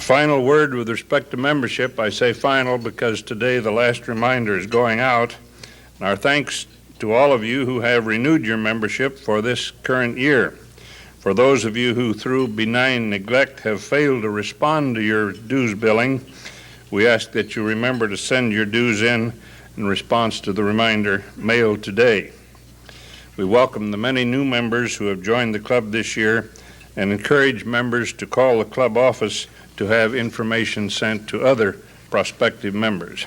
Final word with respect to membership. I say final because today the last reminder is going out. And our thanks to all of you who have renewed your membership for this current year. For those of you who, through benign neglect, have failed to respond to your dues billing, we ask that you remember to send your dues in response to the reminder mailed today. We welcome the many new members who have joined the club this year and encourage members to call the club office to have information sent to other prospective members.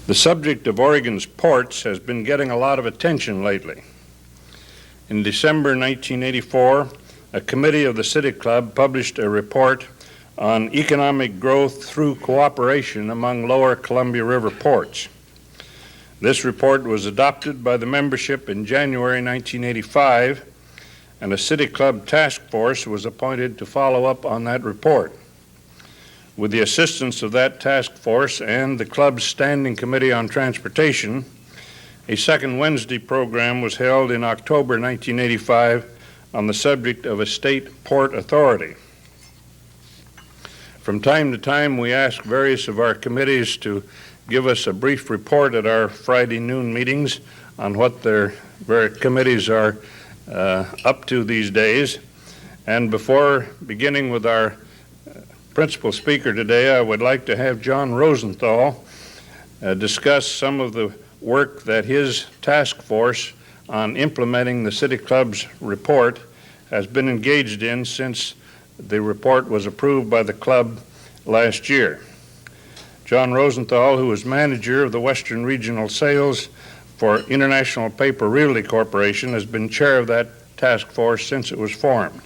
The subject of Oregon's ports has been getting a lot of attention lately. In December 1984, a committee of the City Club published a report on economic growth through cooperation among lower Columbia River ports. This report was adopted by the membership in January 1985, and a City Club task force was appointed to follow up on that report. With the assistance of that task force and the club's Standing Committee on Transportation, a second Wednesday program was held in October 1985 on the subject of a state port authority. From time to time, we ask various of our committees to give us a brief report at our Friday noon meetings on what their various committees are up to these days. And before beginning with our principal speaker today, I would like to have John Rosenthal discuss some of the work that his task force on implementing the City Club's report has been engaged in since the report was approved by the club last year. John Rosenthal, who is manager of the Western Regional Sales for International Paper Realty Corporation, has been chair of that task force since it was formed.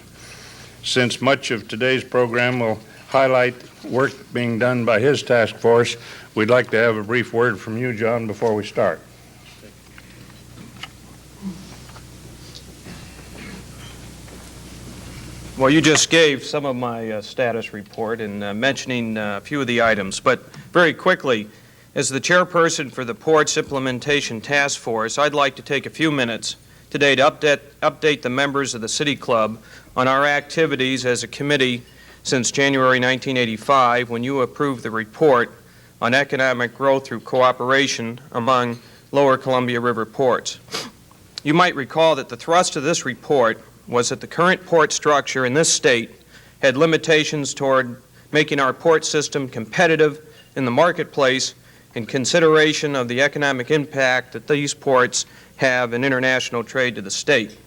Since much of today's program will highlight work being done by his task force, we'd like to have a brief word from you, John, before we start. Well, you just gave some of my status report and mentioning a few of the items, but very quickly, as the chairperson for the Ports Implementation Task Force, I'd like to take a few minutes today to update the members of the City Club on our activities as a committee since January 1985, when you approved the report on economic growth through cooperation among lower Columbia River ports. You might recall that the thrust of this report was that the current port structure in this state had limitations toward making our port system competitive in the marketplace in consideration of the economic impact that these ports have in international trade to the state.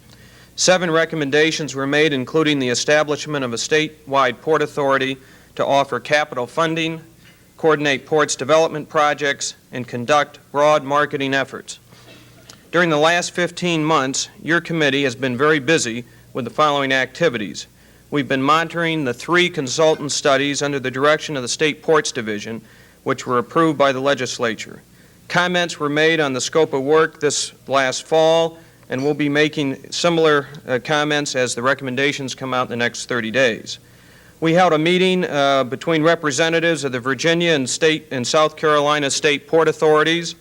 7 recommendations were made, including the establishment of a statewide port authority to offer capital funding, coordinate ports development projects, and conduct broad marketing efforts. During the last 15 months, your committee has been very busy with the following activities. We've been monitoring the 3 consultant studies under the direction of the State Ports Division, which were approved by the legislature. Comments were made on the scope of work this last fall, and we'll be making similar comments as the recommendations come out in the next 30 days. We held a meeting between representatives of the Virginia and South Carolina State Port Authorities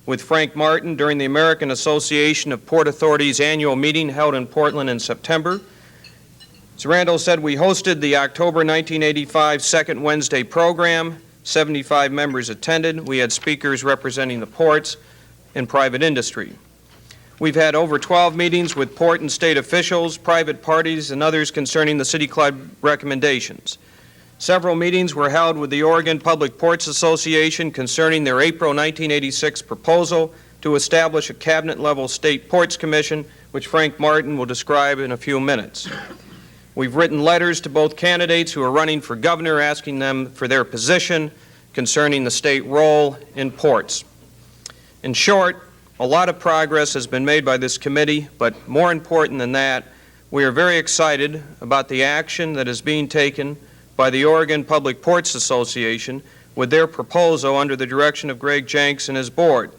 with Frank Martin during the American Association of Port Authorities annual meeting held in Portland in September. As Randall said, we hosted the October 1985 second Wednesday program. 75 members attended. We had speakers representing the ports and private industry. We've had over 12 meetings with port and state officials, private parties, and others concerning the City Club recommendations. Several meetings were held with the Oregon Public Ports Association concerning their April 1986 proposal to establish a cabinet-level state ports commission, which Frank Martin will describe in a few minutes. We've written letters to both candidates who are running for governor asking them for their position concerning the state role in ports. In short, a lot of progress has been made by this committee, but more important than that, we are very excited about the action that is being taken by the Oregon Public Ports Association with their proposal under the direction of Greg Jenks and his board.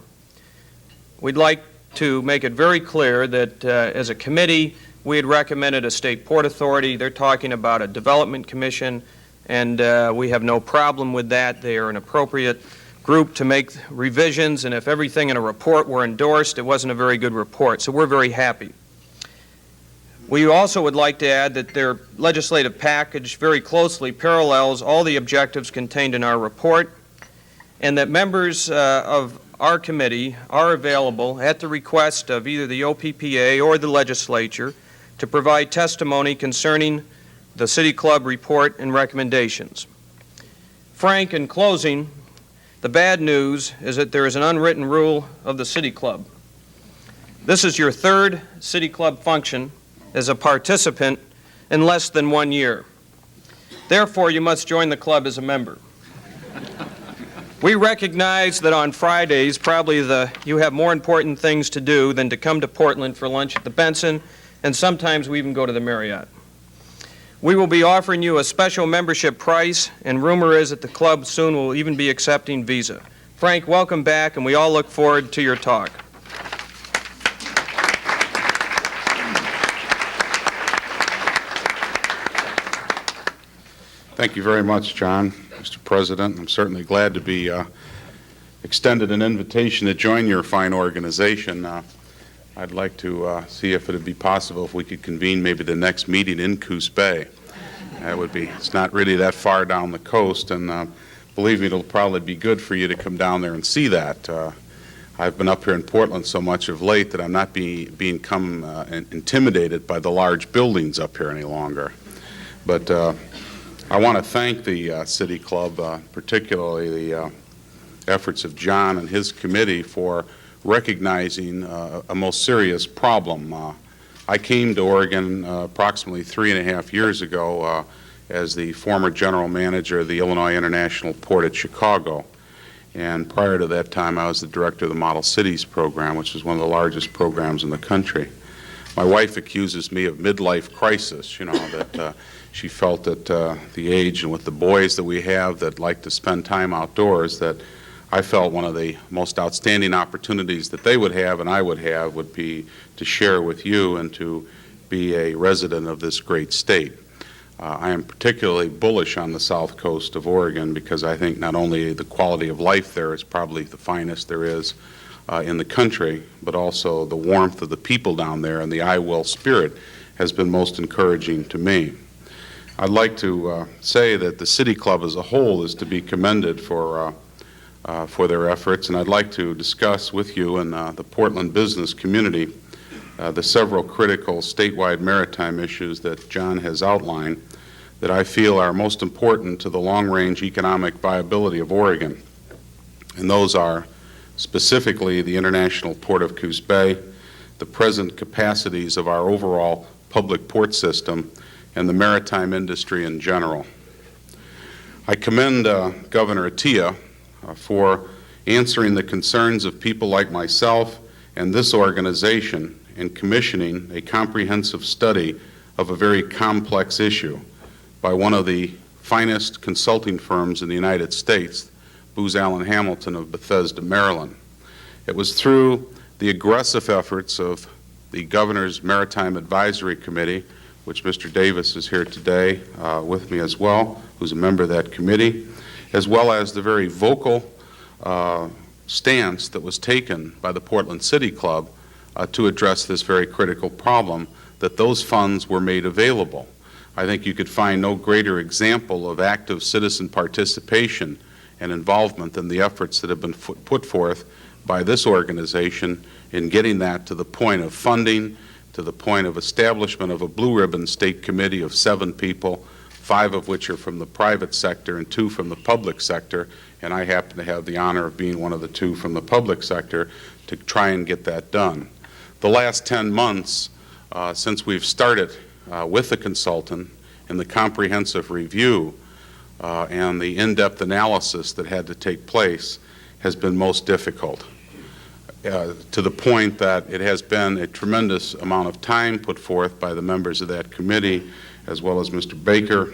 We'd like to make it very clear that as a committee, we had recommended a state port authority. They're talking about a development commission, and we have no problem with that. They are an appropriate group to make revisions, and if everything in a report were endorsed, it wasn't a very good report, so we're very happy. We also would like to add that their legislative package very closely parallels all the objectives contained in our report, and that members of our committee are available at the request of either the OPPA or the legislature to provide testimony concerning the City Club report and recommendations. Frank, in closing, the bad news is that there is an unwritten rule of the City Club. This is your third City Club function as a participant in less than 1 year. Therefore, you must join the club as a member. We recognize that on Fridays, probably you have more important things to do than to come to Portland for lunch at the Benson, and sometimes we even go to the Marriott. We will be offering you a special membership price, and rumor is that the club soon will even be accepting Visa. Frank, welcome back, and we all look forward to your talk. Thank you very much, John. Mr. President, I'm certainly glad to be extended an invitation to join your fine organization. I'd like to see if it would be possible if we could convene maybe the next meeting in Coos Bay. It's not really that far down the coast, and believe me, it'll probably be good for you to come down there and see that. I've been up here in Portland so much of late that I'm not being intimidated by the large buildings up here any longer. But I want to thank the City Club, particularly the efforts of John and his committee for recognizing a most serious problem. I came to Oregon approximately 3.5 years ago as the former general manager of the Illinois International Port at Chicago. And prior to that time, I was the director of the Model Cities program, which is one of the largest programs in the country. My wife accuses me of midlife crisis, that she felt at the age and with the boys that we have that like to spend time outdoors, that I felt one of the most outstanding opportunities that they would have and I would have would be to share with you and to be a resident of this great state. I am particularly bullish on the south coast of Oregon because I think not only the quality of life there is probably the finest there is in the country, but also the warmth of the people down there and the I will spirit has been most encouraging to me. I'd like to say that the City Club as a whole is to be commended for their efforts, and I'd like to discuss with you and the Portland business community the several critical statewide maritime issues that John has outlined that I feel are most important to the long-range economic viability of Oregon. And those are specifically the International Port of Coos Bay, the present capacities of our overall public port system, and the maritime industry in general. I commend Governor Atiyeh for answering the concerns of people like myself and this organization in commissioning a comprehensive study of a very complex issue by one of the finest consulting firms in the United States, Booz Allen Hamilton of Bethesda, Maryland. It was through the aggressive efforts of the Governor's Maritime Advisory Committee, which Mr. Davis is here today with me as well, who's a member of that committee, as well as the very vocal stance that was taken by the Portland City Club to address this very critical problem, that those funds were made available. I think you could find no greater example of active citizen participation and involvement than the efforts that have been put forth by this organization in getting that to the point of funding, to the point of establishment of a blue ribbon state committee of 7 people, 5 of which are from the private sector and 2 from the public sector, and I happen to have the honor of being one of the 2 from the public sector to try and get that done. The last 10 months since we've started with the consultant and the comprehensive review and the in-depth analysis that had to take place has been most difficult, to the point that it has been a tremendous amount of time put forth by the members of that committee, as well as Mr. Baker,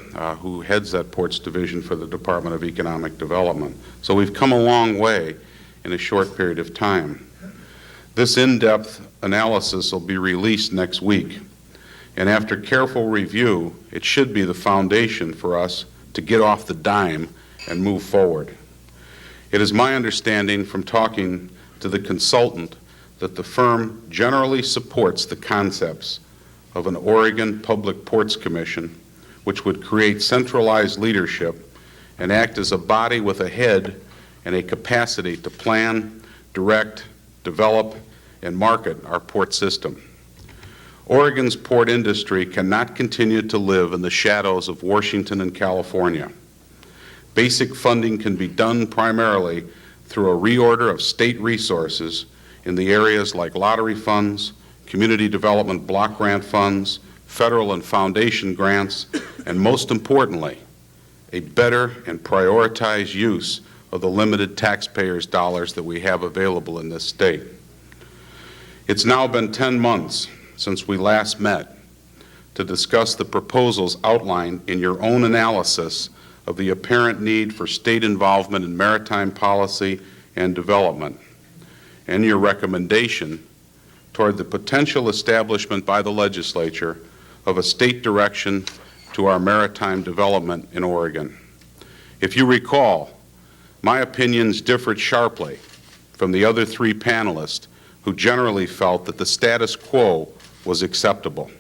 who heads that Ports Division for the Department of Economic Development. So we've come a long way in a short period of time. This in-depth analysis will be released next week, and after careful review, it should be the foundation for us to get off the dime and move forward. It is my understanding from talking to the consultant that the firm generally supports the concepts of an Oregon Public Ports Commission, which would create centralized leadership and act as a body with a head and a capacity to plan, direct, develop, and market our port system. Oregon's port industry cannot continue to live in the shadows of Washington and California. Basic funding can be done primarily through a reorder of state resources in the areas like lottery funds, community development block grant funds, federal and foundation grants, and most importantly, a better and prioritized use of the limited taxpayers' dollars that we have available in this state. It's now been 10 months since we last met to discuss the proposals outlined in your own analysis of the apparent need for state involvement in maritime policy and development, and your recommendation toward the potential establishment by the legislature of a state direction to our maritime development in Oregon. If you recall, my opinions differed sharply from the other three panelists who generally felt that the status quo was acceptable.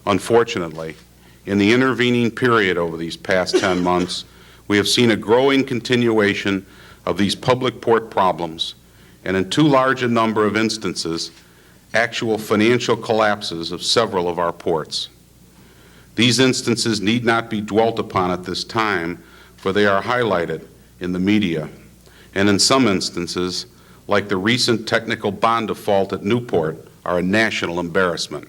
Unfortunately, in the intervening period over these past 10 months, we have seen a growing continuation of these public port problems, and in too large a number of instances, actual financial collapses of several of our ports. These instances need not be dwelt upon at this time, for they are highlighted in the media, and in some instances, like the recent technical bond default at Newport, are a national embarrassment.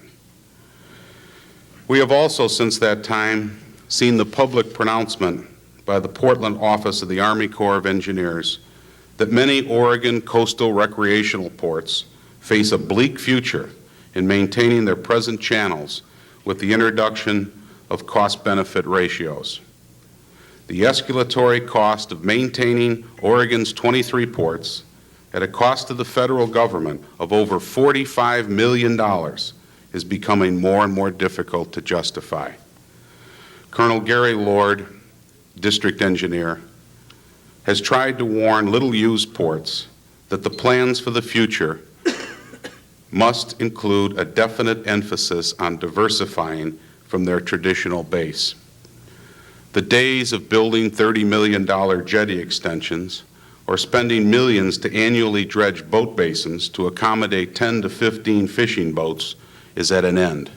We have also, since that time, seen the public pronouncement by the Portland office of the Army Corps of Engineers that many Oregon coastal recreational ports face a bleak future in maintaining their present channels with the introduction of cost-benefit ratios. The escalatory cost of maintaining Oregon's 23 ports at a cost to the federal government of over $45 million is becoming more and more difficult to justify. Colonel Gary Lord, district engineer, has tried to warn little-used ports that the plans for the future must include a definite emphasis on diversifying from their traditional base. The days of building $30 million jetty extensions or spending millions to annually dredge boat basins to accommodate 10 to 15 fishing boats is at an end.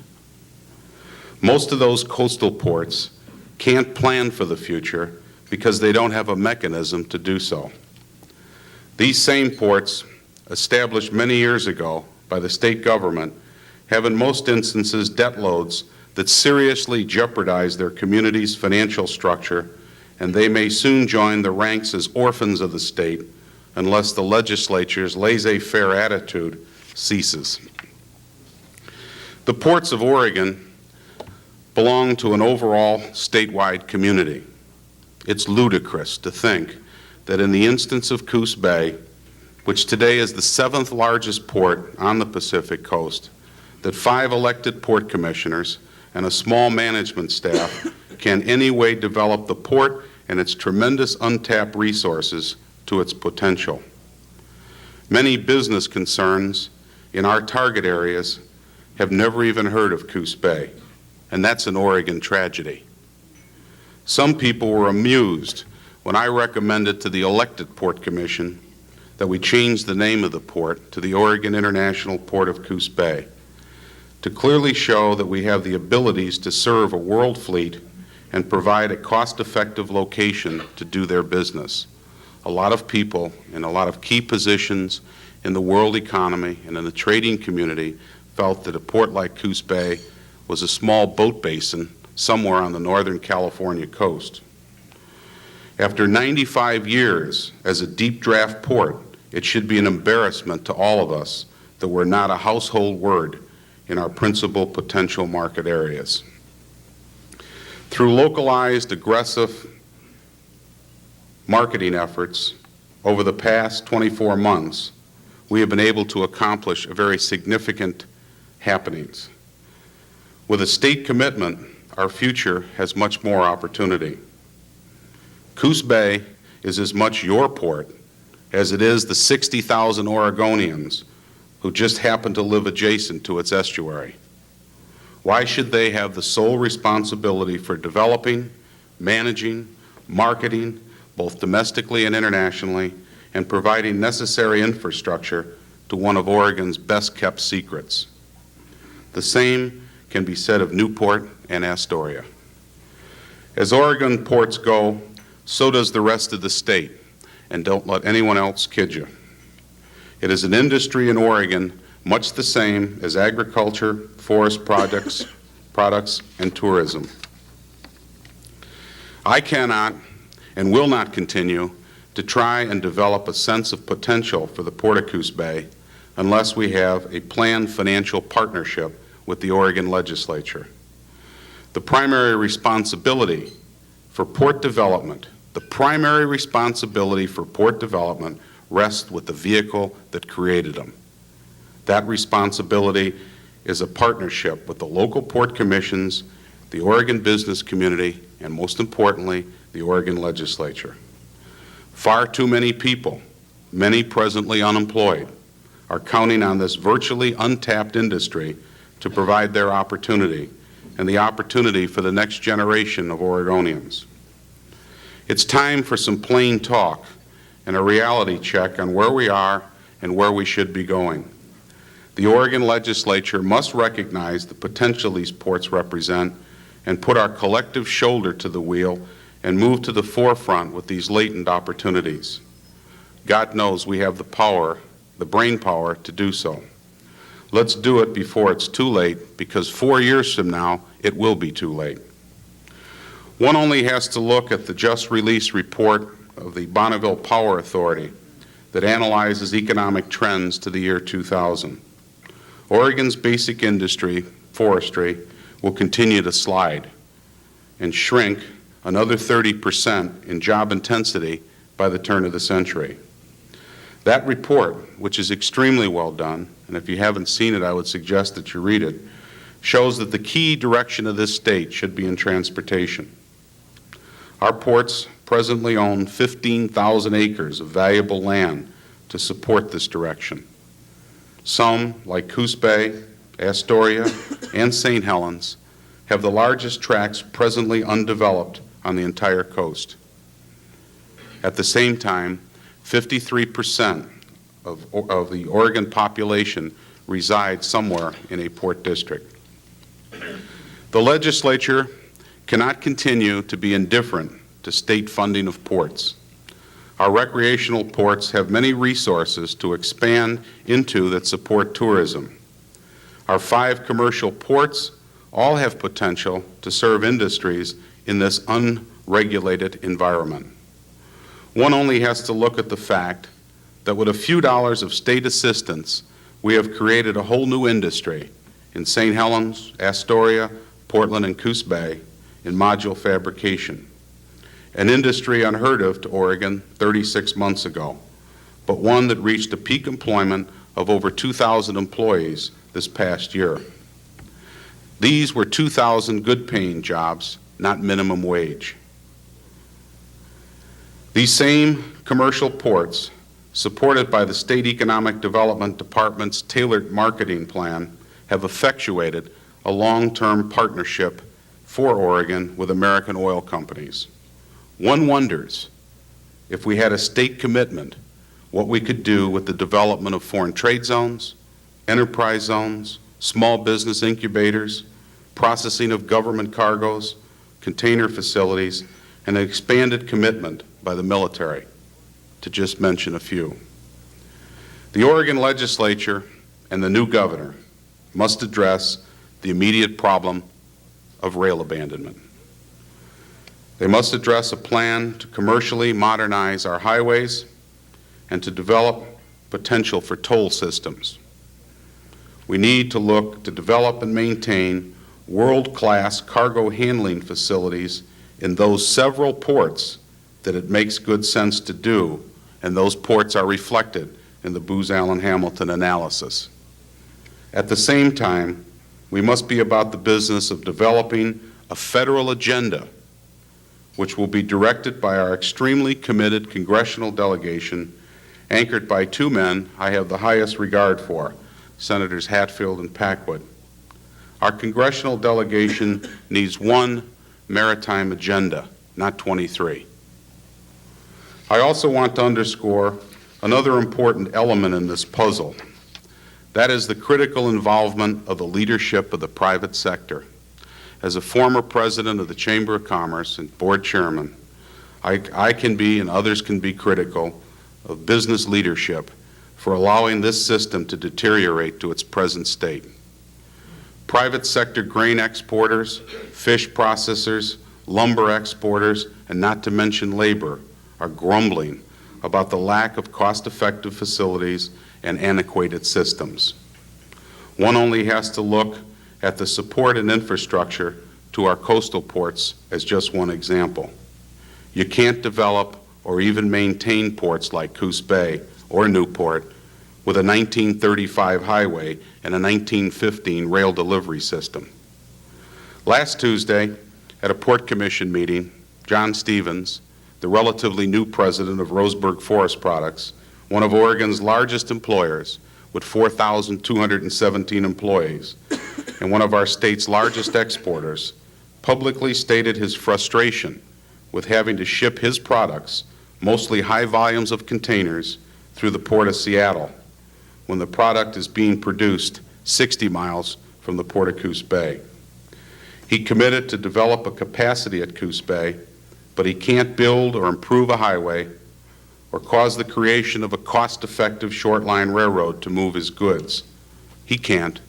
Most of those coastal ports can't plan for the future because they don't have a mechanism to do so. These same ports, established many years ago by the state government, have in most instances debt loads that seriously jeopardize their community's financial structure, and they may soon join the ranks as orphans of the state unless the legislature's laissez-faire attitude ceases. The ports of Oregon belong to an overall statewide community. It's ludicrous to think that in the instance of Coos Bay, which today is the 7th largest port on the Pacific coast, that 5 elected port commissioners and a small management staff can anyway develop the port and its tremendous untapped resources to its potential. Many business concerns in our target areas have never even heard of Coos Bay, and that's an Oregon tragedy. Some people were amused when I recommended to the elected Port Commission that we change the name of the port to the Oregon International Port of Coos Bay to clearly show that we have the abilities to serve a world fleet and provide a cost-effective location to do their business. A lot of people in a lot of key positions in the world economy and in the trading community felt that a port like Coos Bay was a small boat basin somewhere on the northern California coast. After 95 years as a deep draft port, it should be an embarrassment to all of us that we're not a household word in our principal potential market areas. Through localized, aggressive marketing efforts over the past 24 months, we have been able to accomplish a very significant happenings. With a state commitment, our future has much more opportunity. Coos Bay is as much your port as it is the 60,000 Oregonians who just happen to live adjacent to its estuary. Why should they have the sole responsibility for developing, managing, marketing, both domestically and internationally, and providing necessary infrastructure to one of Oregon's best-kept secrets? The same can be said of Newport and Astoria. As Oregon ports go, so does the rest of the state, and don't let anyone else kid you. It is an industry in Oregon much the same as agriculture, forest products, and tourism. I cannot and will not continue to try and develop a sense of potential for the Port of Coos Bay unless we have a planned financial partnership with the Oregon legislature. The primary responsibility for port development, rests with the vehicle that created them. That responsibility is a partnership with the local port commissions, the Oregon business community, and most importantly, the Oregon legislature. Far too many people, many presently unemployed, are counting on this virtually untapped industry to provide their opportunity and the opportunity for the next generation of Oregonians. It's time for some plain talk and a reality check on where we are and where we should be going. The Oregon legislature must recognize the potential these ports represent and put our collective shoulder to the wheel and move to the forefront with these latent opportunities. God knows we have the power, the brain power, to do so. Let's do it before it's too late, because 4 years from now, it will be too late. One only has to look at the just released report of the Bonneville Power Authority that analyzes economic trends to the year 2000. Oregon's basic industry, forestry, will continue to slide and shrink another 30% in job intensity by the turn of the century. That report, which is extremely well done, and if you haven't seen it, I would suggest that you read it, shows that the key direction of this state should be in transportation. Our ports presently own 15,000 acres of valuable land to support this direction. Some, like Coos Bay, Astoria, and St. Helens, have the largest tracts presently undeveloped on the entire coast. At the same time, 53% of the Oregon population reside somewhere in a port district. The legislature cannot continue to be indifferent to state funding of ports. Our recreational ports have many resources to expand into that support tourism. Our 5 commercial ports all have potential to serve industries in this unregulated environment. One only has to look at the fact that with a few dollars of state assistance, we have created a whole new industry in St. Helens, Astoria, Portland, and Coos Bay in module fabrication. An industry unheard of to Oregon 36 months ago, but one that reached a peak employment of over 2,000 employees this past year. These were 2,000 good-paying jobs, not minimum wage. These same commercial ports, supported by the State Economic Development Department's tailored marketing plan, have effectuated a long-term partnership for Oregon with American oil companies. One wonders, if we had a state commitment, what we could do with the development of foreign trade zones, enterprise zones, small business incubators, processing of government cargoes, container facilities, and an expanded commitment by the military, to just mention a few. The Oregon legislature and the new governor must address the immediate problem of rail abandonment. They must address a plan to commercially modernize our highways and to develop potential for toll systems. We need to look to develop and maintain world-class cargo handling facilities in those several ports that it makes good sense to do, and those ports are reflected in the Booz Allen Hamilton analysis. At the same time, we must be about the business of developing a federal agenda which will be directed by our extremely committed congressional delegation, anchored by 2 men I have the highest regard for, Senators Hatfield and Packwood. Our congressional delegation needs one maritime agenda, not 23. I also want to underscore another important element in this puzzle. That is the critical involvement of the leadership of the private sector. As a former president of the Chamber of Commerce and board chairman, I can be, and others can be, critical of business leadership for allowing this system to deteriorate to its present state. Private sector grain exporters, fish processors, lumber exporters, and not to mention labor, are grumbling about the lack of cost-effective facilities and antiquated systems. One only has to look at the support and infrastructure to our coastal ports as just one example. You can't develop or even maintain ports like Coos Bay or Newport with a 1935 highway and a 1915 rail delivery system. Last Tuesday, at a Port Commission meeting, John Stevens, the relatively new president of Roseburg Forest Products, one of Oregon's largest employers with 4,217 employees, and one of our state's largest exporters, publicly stated his frustration with having to ship his products, mostly high volumes of containers, through the Port of Seattle, when the product is being produced 60 miles from the Port of Coos Bay. He committed to develop a capacity at Coos Bay, but he can't build or improve a highway or cause the creation of a cost-effective short-line railroad to move his goods. He can't,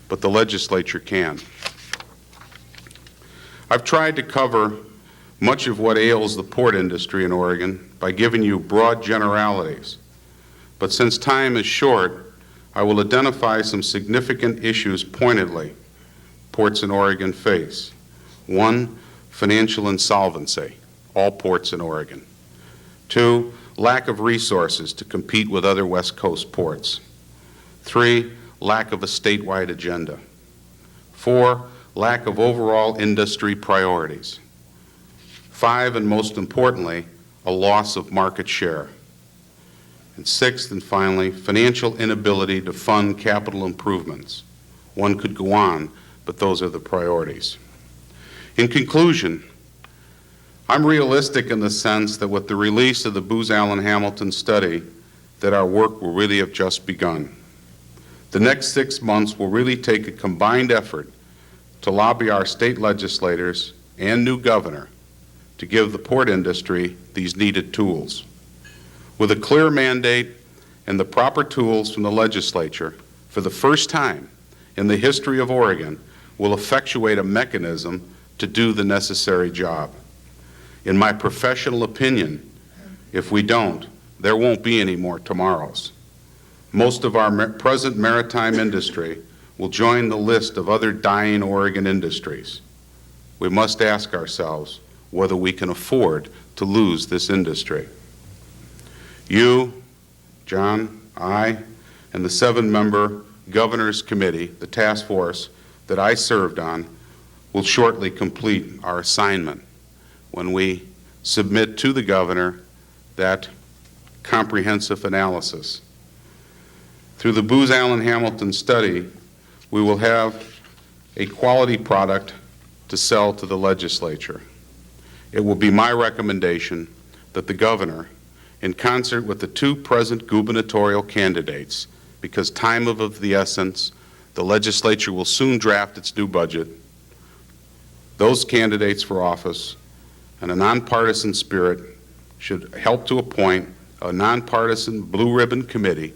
but the legislature can. I've tried to cover much of what ails the port industry in Oregon by giving you broad generalities, but since time is short, I will identify some significant issues pointedly ports in Oregon face. One, financial insolvency, all ports in Oregon. Two, lack of resources to compete with other West Coast ports. Three, lack of a statewide agenda. Four, lack of overall industry priorities. Five, and most importantly, a loss of market share. And sixth and finally, financial inability to fund capital improvements. One could go on, but those are the priorities. In conclusion, I'm realistic in the sense that with the release of the Booz Allen Hamilton study, that our work will really have just begun. The next 6 months will really take a combined effort to lobby our state legislators and new governor to give the port industry these needed tools. With a clear mandate and the proper tools from the legislature, for the first time in the history of Oregon, will effectuate a mechanism to do the necessary job. In my professional opinion, if we don't, there won't be any more tomorrows. Most of our present maritime industry will join the list of other dying Oregon industries. We must ask ourselves whether we can afford to lose this industry. You, John, I, and the 7-member Governor's Committee, the task force that I served on, will shortly complete our assignment when we submit to the governor that comprehensive analysis. Through the Booz Allen Hamilton study, we will have a quality product to sell to the legislature. It will be my recommendation that the governor, in concert with the 2 present gubernatorial candidates, because time is of the essence, the legislature will soon draft its new budget, those candidates for office, in a nonpartisan spirit, should help to appoint a nonpartisan blue ribbon committee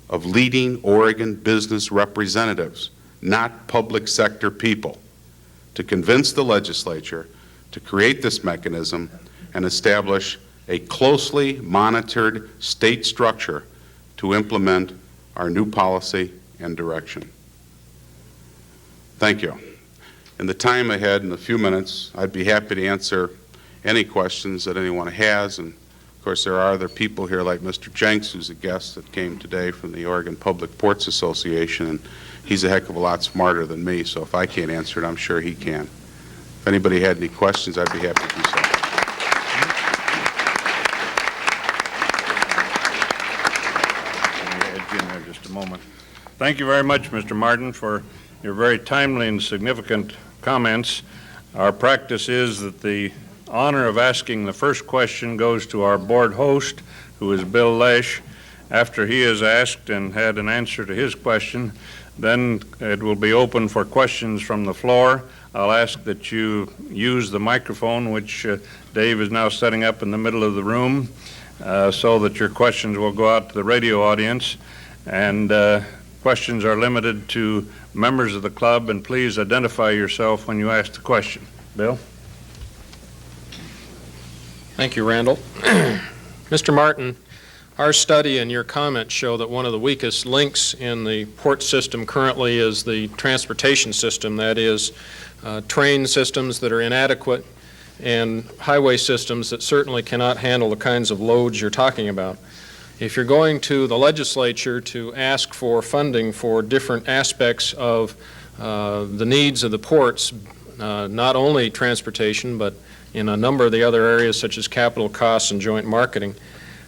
of leading Oregon business representatives, not public sector people, to convince the legislature to create this mechanism and establish a closely monitored state structure to implement our new policy and direction. Thank you. In the time ahead, in a few minutes, I'd be happy to answer any questions that anyone has, and of course there are other people here like Mr. Jenks, who's a guest that came today from the Oregon Public Ports Association, and he's a heck of a lot smarter than me, so if I can't answer it, I'm sure he can. If anybody had any questions, I'd be happy to do so. Just a moment. Thank you very much, Mr. Martin, for your very timely and significant comments. Our practice is that the honor of asking the first question goes to our board host, who is Bill Lesh. After he has asked and had an answer to his question, then it will be open for questions from the floor. I'll ask that you use the microphone, which Dave is now setting up in the middle of the room, so that your questions will go out to the radio audience. And questions are limited to members of the club, and please identify yourself when you ask the question. Bill? Thank you, Randall. Mr. Martin, our study and your comments show that one of the weakest links in the port system currently is the transportation system, that is, train systems that are inadequate and highway systems that certainly cannot handle the kinds of loads you're talking about. If you're going to the legislature to ask for funding for different aspects of the needs of the ports, not only transportation, but in a number of the other areas such as capital costs and joint marketing,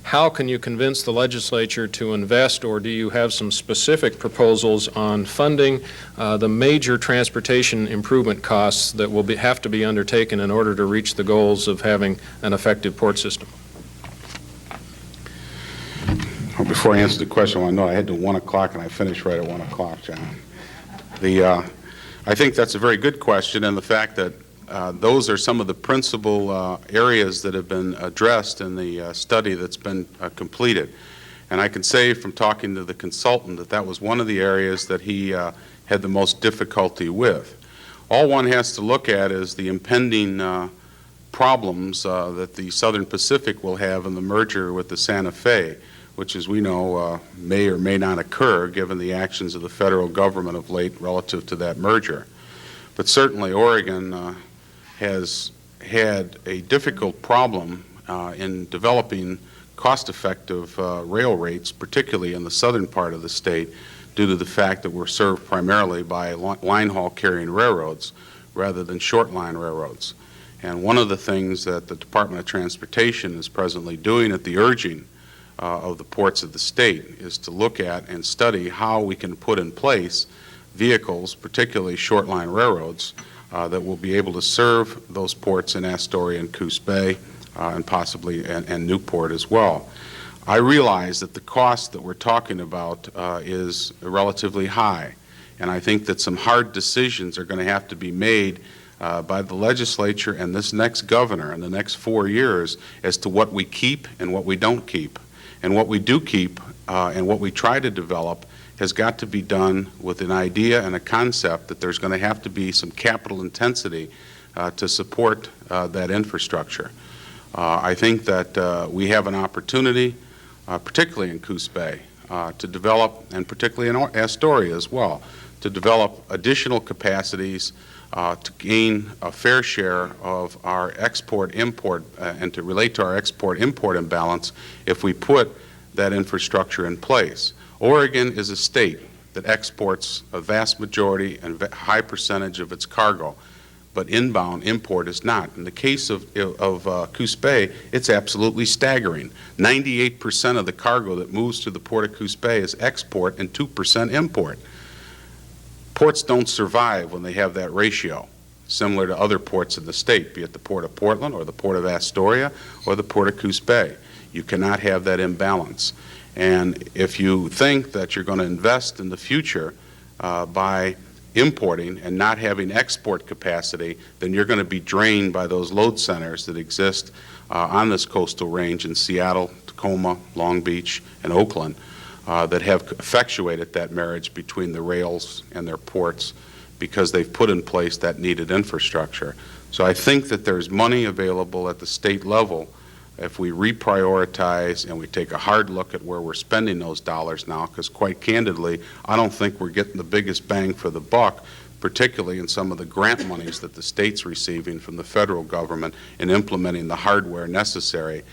how can you convince the legislature to invest, or do you have some specific proposals on funding the major transportation improvement costs that will have to be undertaken in order to reach the goals of having an effective port system? Well, before I answer the question, I want to know I had to 1 o'clock and I finished right at 1 o'clock, John. I think that's a very good question, and the fact that those are some of the principal areas that have been addressed in the study that's been completed. And I can say from talking to the consultant that that was one of the areas that he had the most difficulty with. All one has to look at is the impending problems that the Southern Pacific will have in the merger with the Santa Fe, which, as we know, may or may not occur given the actions of the federal government of late relative to that merger. But certainly Oregon has had a difficult problem in developing cost-effective rail rates, particularly in the southern part of the state, due to the fact that we're served primarily by line haul carrying railroads rather than short line railroads. And one of the things that the Department of Transportation is presently doing at the urging of the ports of the state is to look at and study how we can put in place vehicles, particularly short line railroads, that will be able to serve those ports in Astoria and Coos Bay and possibly and Newport as well. I realize that the cost that we're talking about is relatively high, and I think that some hard decisions are going to have to be made by the legislature and this next governor in the next 4 years as to what we keep and what we don't keep. And what we do keep and what we try to develop has got to be done with an idea and a concept that there's going to have to be some capital intensity to support that infrastructure. I think that we have an opportunity, particularly in Coos Bay, to develop, and particularly in Astoria as well, to develop additional capacities to gain a fair share of our export-import and to relate to our export-import imbalance if we put that infrastructure in place. Oregon is a state that exports a vast majority and high percentage of its cargo, but inbound import is not. In the case of Coos Bay, it's absolutely staggering. 98% of the cargo that moves to the Port of Coos Bay is export and 2% import. Ports don't survive when they have that ratio, similar to other ports in the state, be it the Port of Portland or the Port of Astoria or the Port of Coos Bay. You cannot have that imbalance. And if you think that you're going to invest in the future by importing and not having export capacity, then you're going to be drained by those load centers that exist on this coastal range in Seattle, Tacoma, Long Beach, and Oakland that have effectuated that marriage between the rails and their ports because they've put in place that needed infrastructure. So I think that there's money available at the state level if we reprioritize and we take a hard look at where we're spending those dollars now, because quite candidly, I don't think we're getting the biggest bang for the buck, particularly in some of the grant monies that the state's receiving from the federal government in implementing the hardware necessary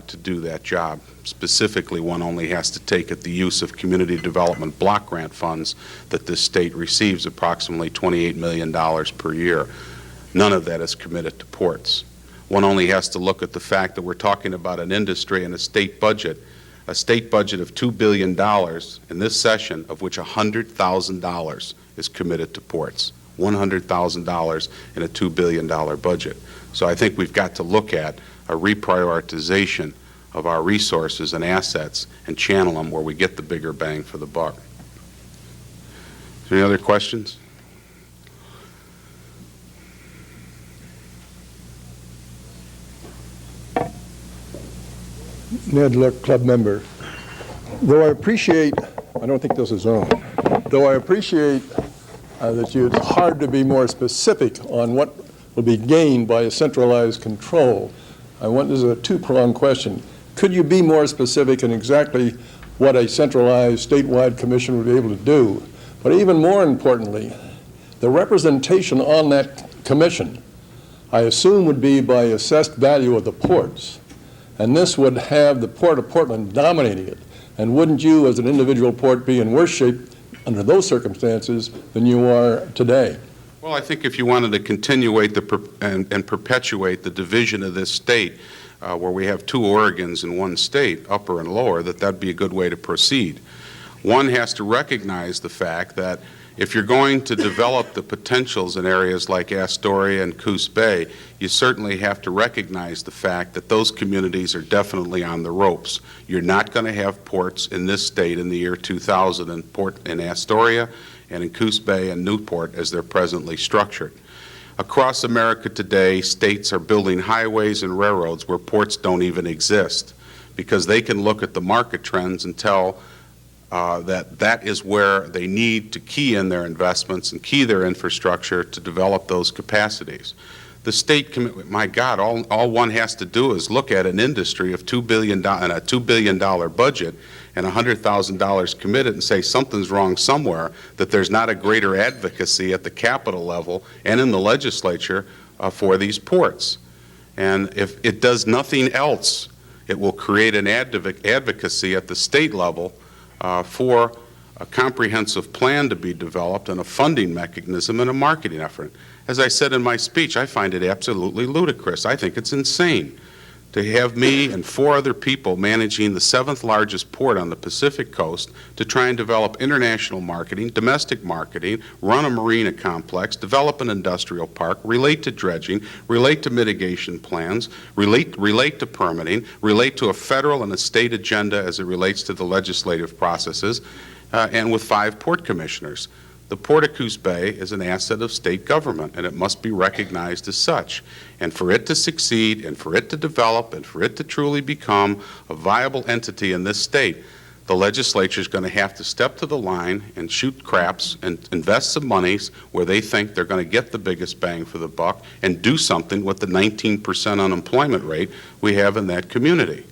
to do that job. Specifically, one only has to take at the use of community development block grant funds that this state receives approximately $28 million per year. None of that is committed to ports. One only has to look at the fact that we're talking about an industry and a state budget of $2 billion in this session, of which $100,000 is committed to ports. $100,000 in a $2 billion budget. So I think we've got to look at a reprioritization of our resources and assets and channel them where we get the bigger bang for the buck. Is there any other questions? Ned Luck, club member. Though I appreciate, I don't think this is on, though I appreciate that it's hard to be more specific on what will be gained by a centralized control, this is a two-pronged question. Could you be more specific in exactly what a centralized statewide commission would be able to do? But even more importantly, the representation on that commission, I assume, would be by assessed value of the ports. And this would have the Port of Portland dominating it. And wouldn't you, as an individual port, be in worse shape under those circumstances than you are today? Well, I think if you wanted to continuate and perpetuate the division of this state, where we have two Oregons in one state, upper and lower, that'd be a good way to proceed. One has to recognize the fact that if you're going to develop the potentials in areas like Astoria and Coos Bay, you certainly have to recognize the fact that those communities are definitely on the ropes. You're not going to have ports in this state in the year 2000 in Astoria and in Coos Bay and Newport as they're presently structured. Across America today, states are building highways and railroads where ports don't even exist because they can look at the market trends and tell that is where they need to key in their investments and key their infrastructure to develop those capacities. The state, my God, all one has to do is look at an industry of $2 billion and a $2 billion budget and $100,000 committed and say something's wrong somewhere, that there's not a greater advocacy at the capital level and in the legislature for these ports. And if it does nothing else, it will create an advocacy at the state level for a comprehensive plan to be developed and a funding mechanism and a marketing effort. As I said in my speech, I find it absolutely ludicrous. I think it's insane to have me and 4 other people managing the 7th largest port on the Pacific coast to try and develop international marketing, domestic marketing, run a marina complex, develop an industrial park, relate to dredging, relate to mitigation plans, relate to permitting, relate to a federal and a state agenda as it relates to the legislative processes, and with 5 port commissioners. The Port of Coos Bay is an asset of state government, and it must be recognized as such. And for it to succeed, and for it to develop, and for it to truly become a viable entity in this state, the legislature is going to have to step to the line and shoot craps and invest some monies where they think they're going to get the biggest bang for the buck and do something with the 19% unemployment rate we have in that community.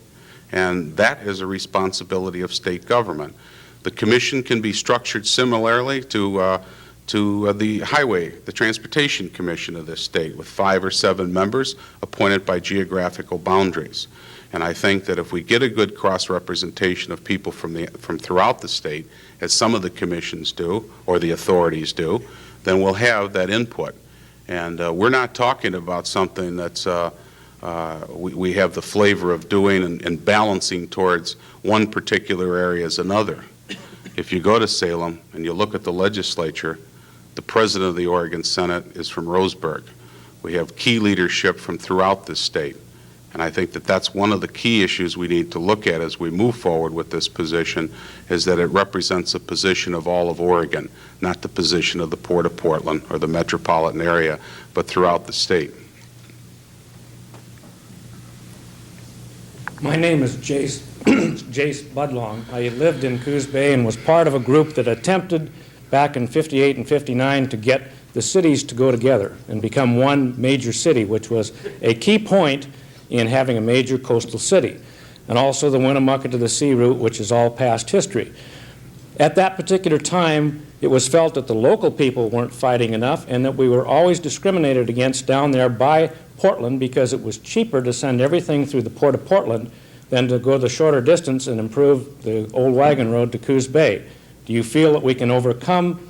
And that is a responsibility of state government. The commission can be structured similarly to the Transportation Commission of this state, with 5 or 7 members appointed by geographical boundaries. And I think that if we get a good cross-representation of people from throughout the state, as some of the commissions do, or the authorities do, then we'll have that input. And we're not talking about something that's we have the flavor of doing and balancing towards one particular area as another. If you go to Salem and you look at the legislature, the president of the Oregon Senate is from Roseburg. We have key leadership from throughout this state. And I think that that's one of the key issues we need to look at as we move forward with this position, is that it represents a position of all of Oregon, not the position of the Port of Portland or the metropolitan area, but throughout the state. My name is Jace Budlong. I lived in Coos Bay and was part of a group that attempted back in '58 and '59 to get the cities to go together and become one major city, which was a key point in having a major coastal city, and also the Winnemucca to the Sea route, which is all past history. At that particular time, it was felt that the local people weren't fighting enough and that we were always discriminated against down there by Portland because it was cheaper to send everything through the Port of Portland than to go the shorter distance and improve the old wagon road to Coos Bay. Do you feel that we can overcome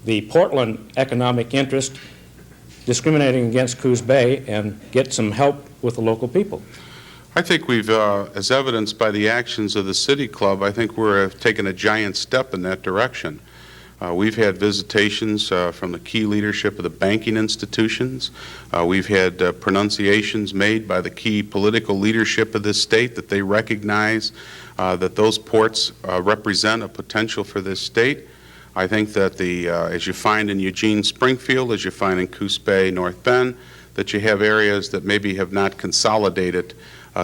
the Portland economic interest discriminating against Coos Bay and get some help with the local people? I think we've, as evidenced by the actions of the City Club, I think we're taking a giant step in that direction. We've had visitations from the key leadership of the banking institutions. We've had pronunciations made by the key political leadership of this state that they recognize that those ports represent a potential for this state. I think that as you find in Eugene, Springfield, as you find in Coos Bay, North Bend, that you have areas that maybe have not consolidated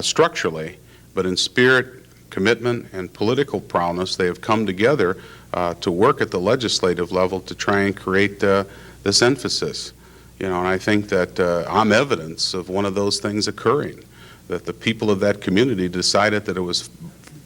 structurally, but in spirit, commitment, and political prowess, they have come together to work at the legislative level to try and create this emphasis. And I think that I'm evidence of one of those things occurring, that the people of that community decided that it was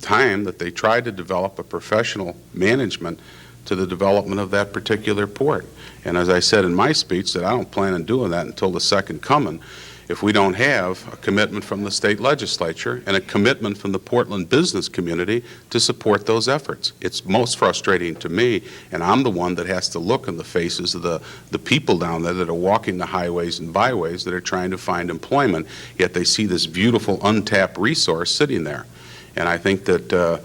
time that they tried to develop a professional management to the development of that particular port. And as I said in my speech, that I don't plan on doing that until the second coming if we don't have a commitment from the state legislature and a commitment from the Portland business community to support those efforts. It's most frustrating to me, and I'm the one that has to look in the faces of the people down there that are walking the highways and byways that are trying to find employment, yet they see this beautiful untapped resource sitting there. And I think that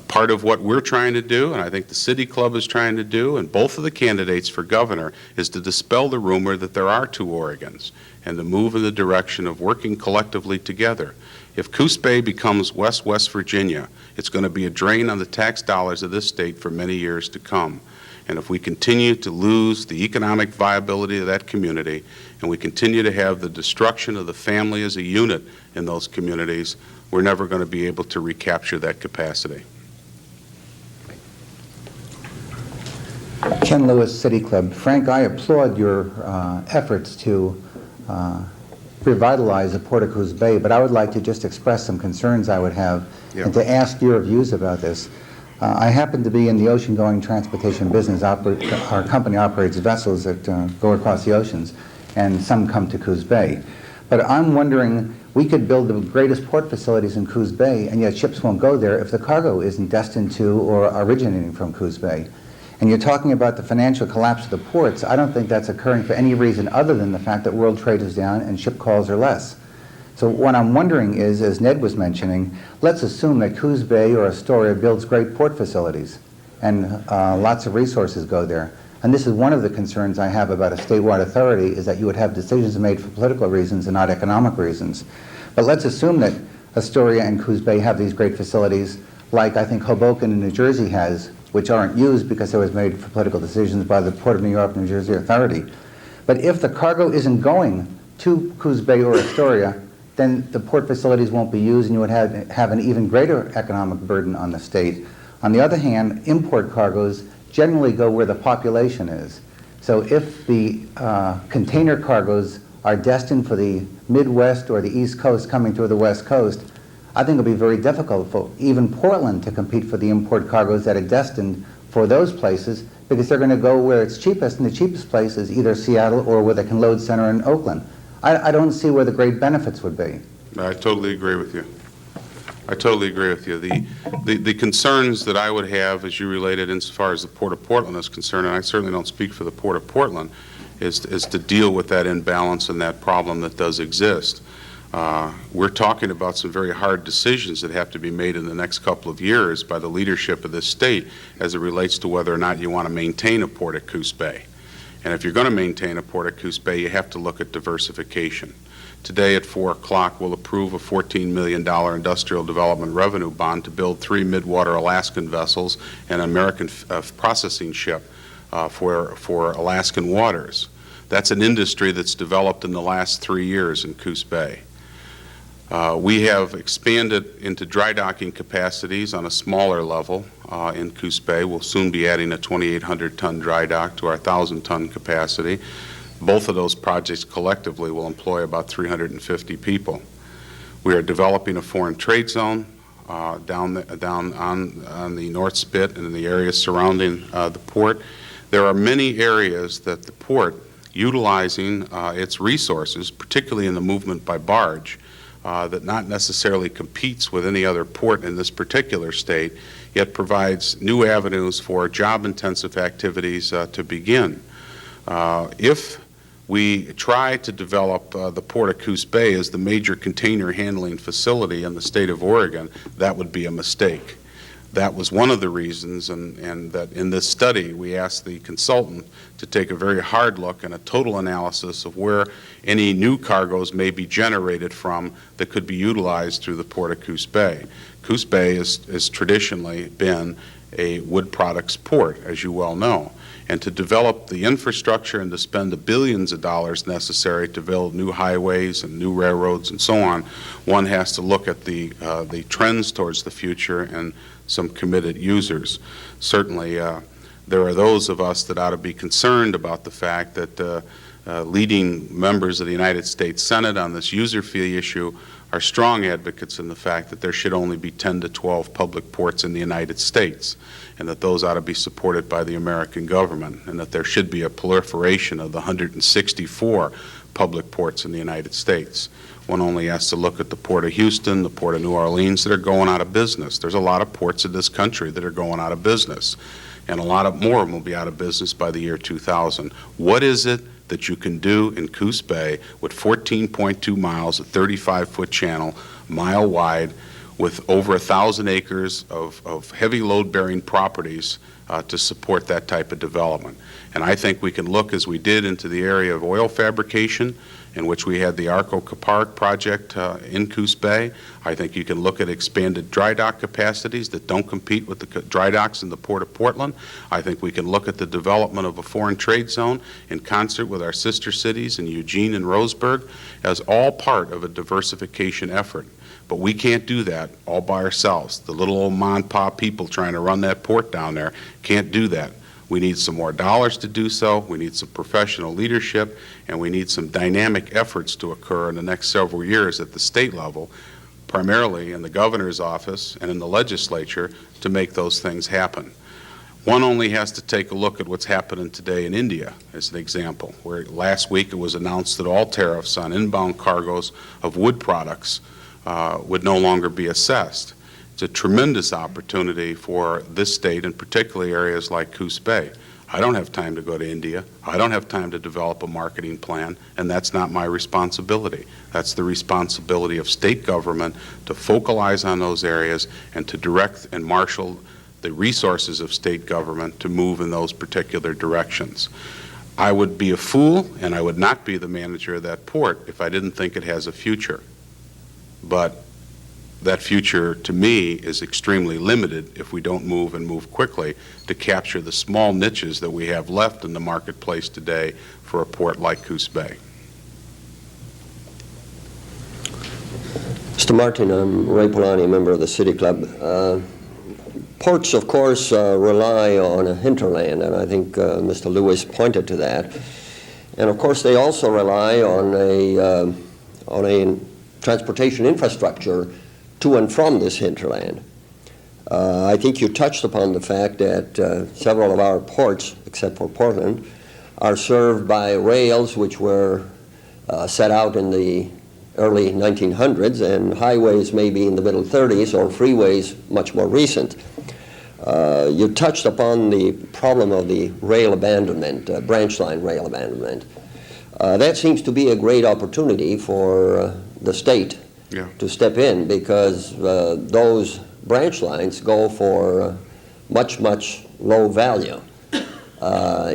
part of what we're trying to do, and I think the City Club is trying to do, and both of the candidates for governor, is to dispel the rumor that there are two Oregons and to move in the direction of working collectively together. If Coos Bay becomes West Virginia, it's going to be a drain on the tax dollars of this state for many years to come. And if we continue to lose the economic viability of that community, and we continue to have the destruction of the family as a unit in those communities, we're never going to be able to recapture that capacity. Ken Lewis, City Club. Frank, I applaud your efforts to revitalize the Port of Coos Bay, but I would like to just express some concerns I would have and to ask your views about this. I happen to be in the ocean-going transportation business. Our company operates vessels that go across the oceans, and some come to Coos Bay. But I'm wondering, we could build the greatest port facilities in Coos Bay, and yet ships won't go there if the cargo isn't destined to or originating from Coos Bay. And you're talking about the financial collapse of the ports. I don't think that's occurring for any reason other than the fact that world trade is down and ship calls are less. So what I'm wondering is, as Ned was mentioning, let's assume that Coos Bay or Astoria builds great port facilities and lots of resources go there. And this is one of the concerns I have about a statewide authority, is that you would have decisions made for political reasons and not economic reasons. But let's assume that Astoria and Coos Bay have these great facilities, like I think Hoboken in New Jersey has, which aren't used because it was made for political decisions by the Port of New York, New Jersey Authority. But if the cargo isn't going to Coos Bay or Astoria, then the port facilities won't be used, and you would have an even greater economic burden on the state. On the other hand, import cargoes generally go where the population is. So if the container cargoes are destined for the Midwest or the East Coast coming to the West Coast, I think it'll be very difficult for even Portland to compete for the import cargoes that are destined for those places, because they're going to go where it's cheapest, and the cheapest place is either Seattle or where they can load center in Oakland. I don't see where the great benefits would be. I totally agree with you. I totally agree with you. The concerns that I would have, as you related insofar as the Port of Portland is concerned, and I certainly don't speak for the Port of Portland, is to deal with that imbalance and that problem that does exist. We're talking about some very hard decisions that have to be made in the next couple of years by the leadership of this state as it relates to whether or not you want to maintain a port at Coos Bay. And if you're going to maintain a port at Coos Bay, you have to look at diversification. Today at 4 o'clock, we'll approve a $14 million industrial development revenue bond to build 3 midwater Alaskan vessels and an American processing ship for Alaskan waters. That's an industry that's developed in the last 3 years in Coos Bay. We have expanded into dry docking capacities on a smaller level in Coos Bay. We'll soon be adding a 2,800-ton dry dock to our 1,000-ton capacity. Both of those projects collectively will employ about 350 people. We are developing a foreign trade zone down on the North Spit and in the areas surrounding the port. There are many areas that the port, utilizing its resources, particularly in the movement by barge, that not necessarily competes with any other port in this particular state, yet provides new avenues for job-intensive activities to begin. If we try to develop the Port of Coos Bay as the major container handling facility in the state of Oregon, that would be a mistake. That was one of the reasons, and that in this study we asked the consultant to take a very hard look and a total analysis of where any new cargoes may be generated from that could be utilized through the Port of Coos Bay. Coos Bay has traditionally been a wood products port, as you well know. And to develop the infrastructure and to spend the billions of dollars necessary to build new highways and new railroads and so on, one has to look at the trends towards the future and some committed users. Certainly, there are those of us that ought to be concerned about the fact that leading members of the United States Senate on this user fee issue are strong advocates in the fact that there should only be 10 to 12 public ports in the United States, and that those ought to be supported by the American government, and that there should be a proliferation of the 164 public ports in the United States. One only has to look at the Port of Houston, the Port of New Orleans that are going out of business. There's a lot of ports in this country that are going out of business, and a lot more of them will be out of business by the year 2000. What is it that you can do in Coos Bay with 14.2 miles, a 35-foot channel, mile wide, with over 1,000 acres of heavy load-bearing properties to support that type of development? And I think we can look, as we did, into the area of oil fabrication, in which we had the Arco-Caparc project in Coos Bay. I think you can look at expanded dry dock capacities that don't compete with the dry docks in the Port of Portland. I think we can look at the development of a foreign trade zone in concert with our sister cities in Eugene and Roseburg as all part of a diversification effort. But we can't do that all by ourselves. The little old mom-and-pop people trying to run that port down there can't do that. We need some more dollars to do so, we need some professional leadership, and we need some dynamic efforts to occur in the next several years at the state level, primarily in the governor's office and in the legislature, to make those things happen. One only has to take a look at what's happening today in India as an example, where last week it was announced that all tariffs on inbound cargoes of wood products would no longer be assessed. It's a tremendous opportunity for this state, and particularly areas like Coos Bay. I don't have time to go to India. I don't have time to develop a marketing plan, and that's not my responsibility. That's the responsibility of state government to focalize on those areas and to direct and marshal the resources of state government to move in those particular directions. I would be a fool, and I would not be the manager of that port if I didn't think it has a future. But that future, to me, is extremely limited if we don't move and move quickly to capture the small niches that we have left in the marketplace today for a port like Coos Bay. Mr. Martin, I'm Ray Polani, a member of the City Club. Ports, of course, rely on a hinterland, and I think Mr. Lewis pointed to that. And of course, they also rely on a transportation infrastructure to and from this hinterland. I think you touched upon the fact that several of our ports, except for Portland, are served by rails which were set out in the early 1900s, and highways maybe in the middle 30s, or freeways much more recent. You touched upon the problem of the rail abandonment, branch line rail abandonment. That seems to be a great opportunity for the state to step in, because those branch lines go for much low value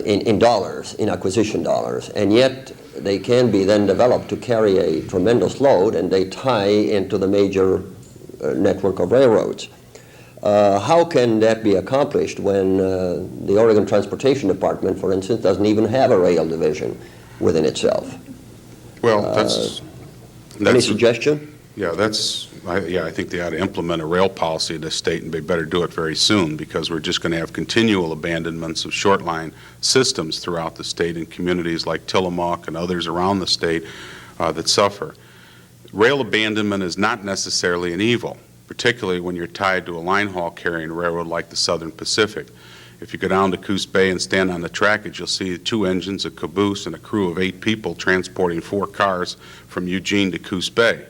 in dollars, in acquisition dollars, and yet they can be then developed to carry a tremendous load, and they tie into the major network of railroads. How can that be accomplished when the Oregon Transportation Department, for instance, doesn't even have a rail division within itself? Well, that's any suggestion? Yeah, I think they ought to implement a rail policy in this state, and they better do it very soon, because we're just going to have continual abandonments of short line systems throughout the state in communities like Tillamook and others around the state that suffer. Rail abandonment is not necessarily an evil, particularly when you're tied to a line haul carrying railroad like the Southern Pacific. If you go down to Coos Bay and stand on the trackage, you'll see 2 engines, a caboose, and a crew of 8 people transporting 4 cars from Eugene to Coos Bay.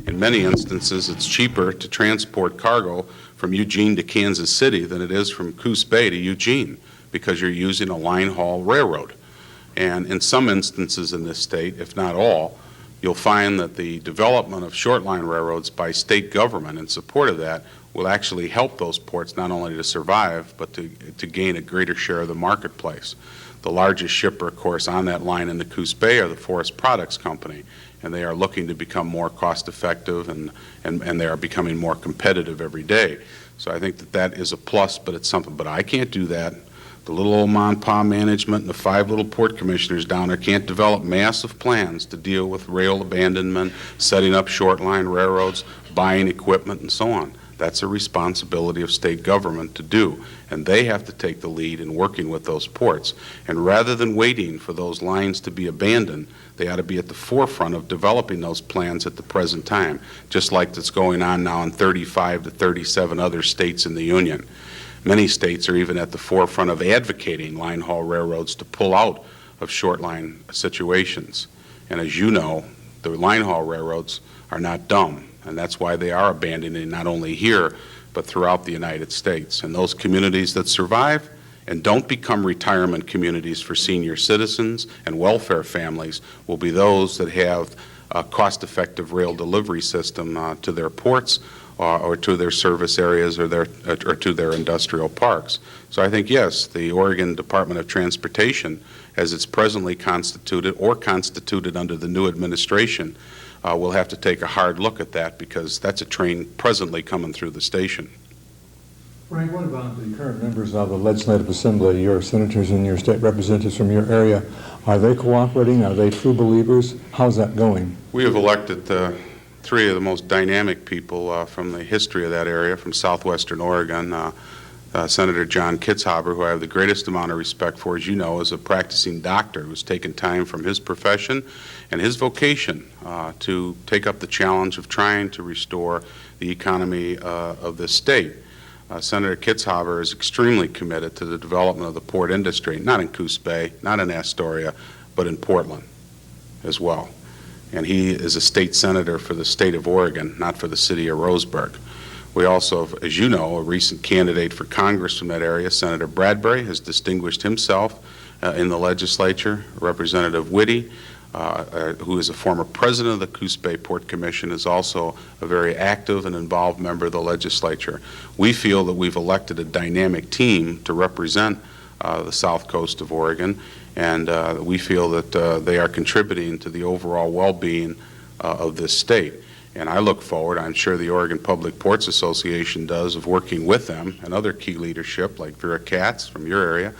In many instances, it's cheaper to transport cargo from Eugene to Kansas City than it is from Coos Bay to Eugene, because you're using a line haul railroad. And in some instances in this state, if not all, you'll find that the development of short line railroads by state government in support of that will actually help those ports not only to survive, but to gain a greater share of the marketplace. The largest shipper, of course, on that line in the Coos Bay are the Forest Products Company, and they are looking to become more cost-effective, and they are becoming more competitive every day. So I think that is a plus, but it's something. But I can't do that. The little old Mon-Pa management and the 5 little port commissioners down there can't develop massive plans to deal with rail abandonment, setting up short-line railroads, buying equipment, and so on. That's a responsibility of state government to do, and they have to take the lead in working with those ports. And rather than waiting for those lines to be abandoned, they ought to be at the forefront of developing those plans at the present time, just like that's going on now in 35 to 37 other states in the Union. Many states are even at the forefront of advocating line haul railroads to pull out of short line situations. And as you know, the line haul railroads are not dumb, and that's why they are abandoning not only here, but throughout the United States. And those communities that survive and don't become retirement communities for senior citizens and welfare families will be those that have a cost-effective rail delivery system to their ports or to their service areas or to their industrial parks. So I think, yes, the Oregon Department of Transportation, as it's presently constituted or constituted under the new administration, we'll have to take a hard look at that, because that's a train presently coming through the station. Frank, what about the current members of the Legislative Assembly, your senators and your state representatives from your area? Are they cooperating? Are they true believers? How's that going? We have elected 3 of the most dynamic people from the history of that area, from southwestern Oregon. Senator John Kitzhaber, who I have the greatest amount of respect for, as you know, is a practicing doctor who's taken time from his profession and his vocation to take up the challenge of trying to restore the economy of this state. Senator Kitzhaber is extremely committed to the development of the port industry, not in Coos Bay, not in Astoria, but in Portland as well. And he is a state senator for the state of Oregon, not for the city of Roseburg. We also have, as you know, a recent candidate for Congress from that area, Senator Bradbury, has distinguished himself in the legislature. Representative Whitty, who is a former president of the Coos Bay Port Commission, is also a very active and involved member of the legislature. We feel that we've elected a dynamic team to represent the south coast of Oregon, and we feel that they are contributing to the overall well-being of this state. And I look forward, I'm sure the Oregon Public Ports Association does, of working with them and other key leadership like Vera Katz from your area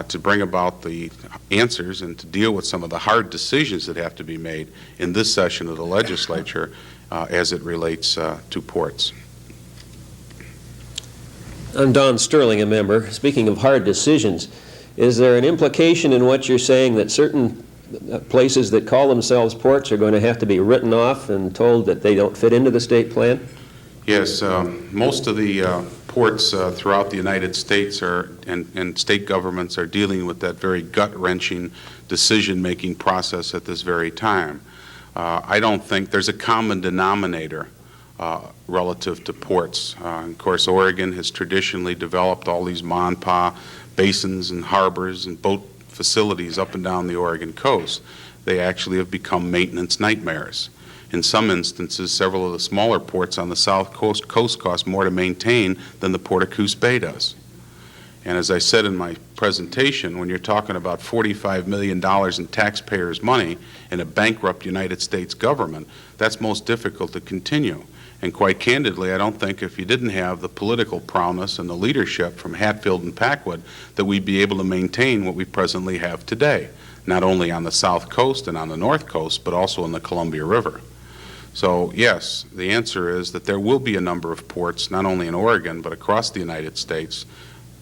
to bring about the answers and to deal with some of the hard decisions that have to be made in this session of the legislature as it relates to ports. I'm Don Sterling, a member. Speaking of hard decisions, is there an implication in what you're saying that certain places that call themselves ports are going to have to be written off and told that they don't fit into the state plan? Yes, most of the ports throughout the United States and state governments are dealing with that very gut-wrenching decision-making process at this very time. I don't think there's a common denominator relative to ports. Of course, Oregon has traditionally developed all these Mon-Pa basins and harbors and boat facilities up and down the Oregon coast. They actually have become maintenance nightmares. In some instances, several of the smaller ports on the south coast cost more to maintain than the Port of Coos Bay does. And as I said in my presentation, when you're talking about $45 million in taxpayers' money in a bankrupt United States government, that's most difficult to continue. And quite candidly, I don't think if you didn't have the political prowess and the leadership from Hatfield and Packwood that we'd be able to maintain what we presently have today, not only on the south coast and on the north coast, but also in the Columbia River. So yes, the answer is that there will be a number of ports, not only in Oregon, but across the United States,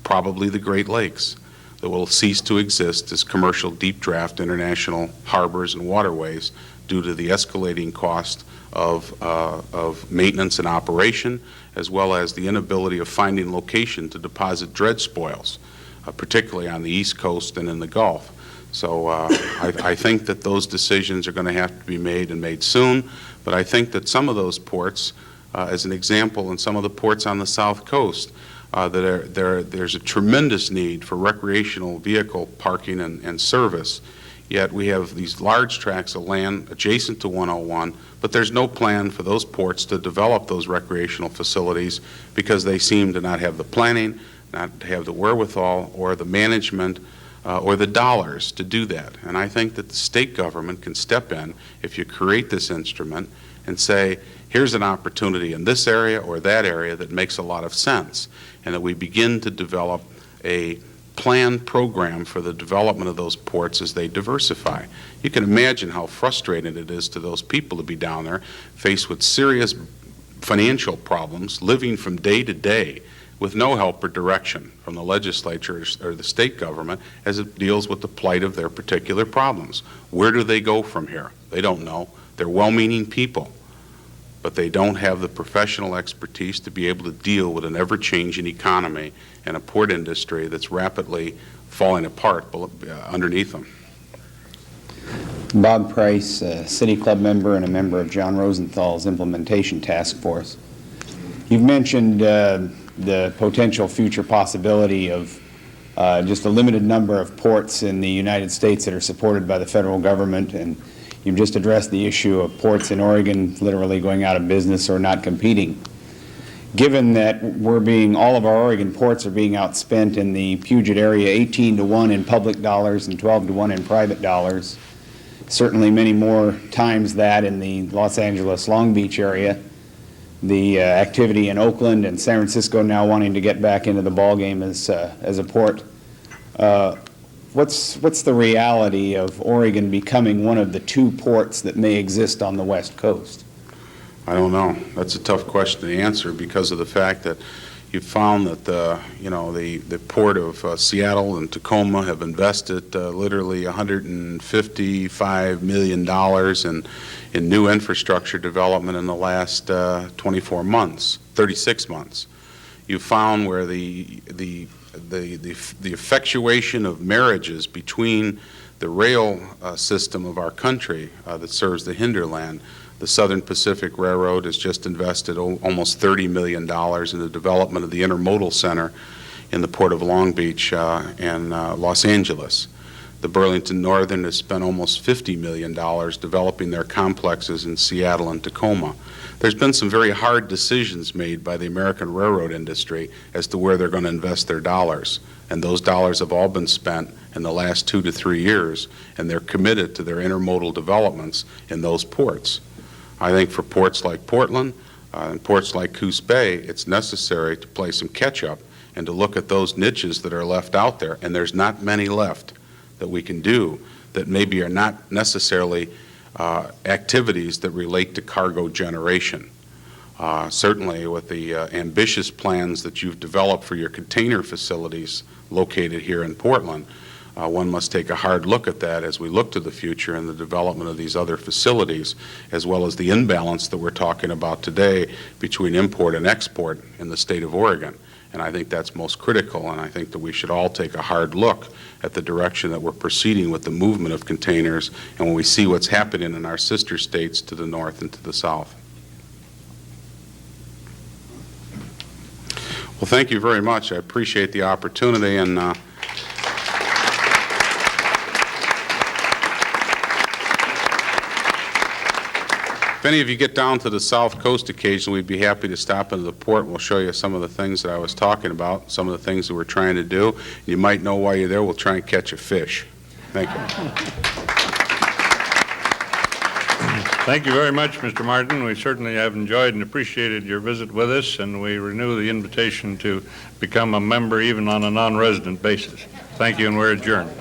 probably the Great Lakes, that will cease to exist as commercial deep draft international harbors and waterways due to the escalating cost of maintenance and operation, as well as the inability of finding location to deposit dredge spoils, particularly on the East Coast and in the Gulf. So I think that those decisions are going to have to be made and made soon, but I think that some of those ports, as an example, in some of the ports on the South Coast, there's a tremendous need for recreational vehicle parking and service Yet we have these large tracts of land adjacent to 101, but there's no plan for those ports to develop those recreational facilities because they seem to not have the planning, not have the wherewithal, or the management, or the dollars to do that. And I think that the state government can step in if you create this instrument and say, here's an opportunity in this area or that area that makes a lot of sense, and that we begin to develop a planned program for the development of those ports as they diversify. You can imagine how frustrating it is to those people to be down there, faced with serious financial problems, living from day to day with no help or direction from the legislature or the state government as it deals with the plight of their particular problems. Where do they go from here? They don't know. They're well-meaning people, but they don't have the professional expertise to be able to deal with an ever-changing economy and a port industry that's rapidly falling apart underneath them. Bob Price, City Club member and a member of John Rosenthal's Implementation Task Force. You've mentioned the potential future possibility of just a limited number of ports in the United States that are supported by the federal government, and you've just addressed the issue of ports in Oregon literally going out of business or not competing. Given that all of our Oregon ports are being outspent in the Puget area 18-1 in public dollars and 12-1 in private dollars, certainly many more times that in the Los Angeles, Long Beach area, the activity in Oakland and San Francisco now wanting to get back into the ballgame as a port. What's the reality of Oregon becoming one of the two ports that may exist on the West Coast? I don't know. That's a tough question to answer because of the fact that you've found that the Port of Seattle and Tacoma have invested literally $155 million in new infrastructure development in the last 36 months. You've found where the effectuation of marriages between the rail system of our country that serves the hinterland. The Southern Pacific Railroad has just invested almost $30 million in the development of the intermodal center in the Port of Long Beach and Los Angeles. The Burlington Northern has spent almost $50 million developing their complexes in Seattle and Tacoma. There's been some very hard decisions made by the American railroad industry as to where they're going to invest their dollars, and those dollars have all been spent in the last 2 to 3 years, and they're committed to their intermodal developments in those ports. I think for ports like Portland and ports like Coos Bay, it's necessary to play some catch-up and to look at those niches that are left out there, and there's not many left that we can do that maybe are not necessarily activities that relate to cargo generation. Certainly with the ambitious plans that you've developed for your container facilities located here in Portland, one must take a hard look at that as we look to the future and the development of these other facilities, as well as the imbalance that we're talking about today between import and export in the state of Oregon. And I think that's most critical, and I think that we should all take a hard look at the direction that we're proceeding with the movement of containers and when we see what's happening in our sister states to the north and to the south. Well, thank you very much. I appreciate the opportunity, and if any of you get down to the South Coast occasionally, we'd be happy to stop into the port and we'll show you some of the things that I was talking about, some of the things that we're trying to do. You might know while you're there, we'll try and catch a fish. Thank you. Thank you very much, Mr. Martin. We certainly have enjoyed and appreciated your visit with us, and we renew the invitation to become a member even on a non-resident basis. Thank you, and we're adjourned.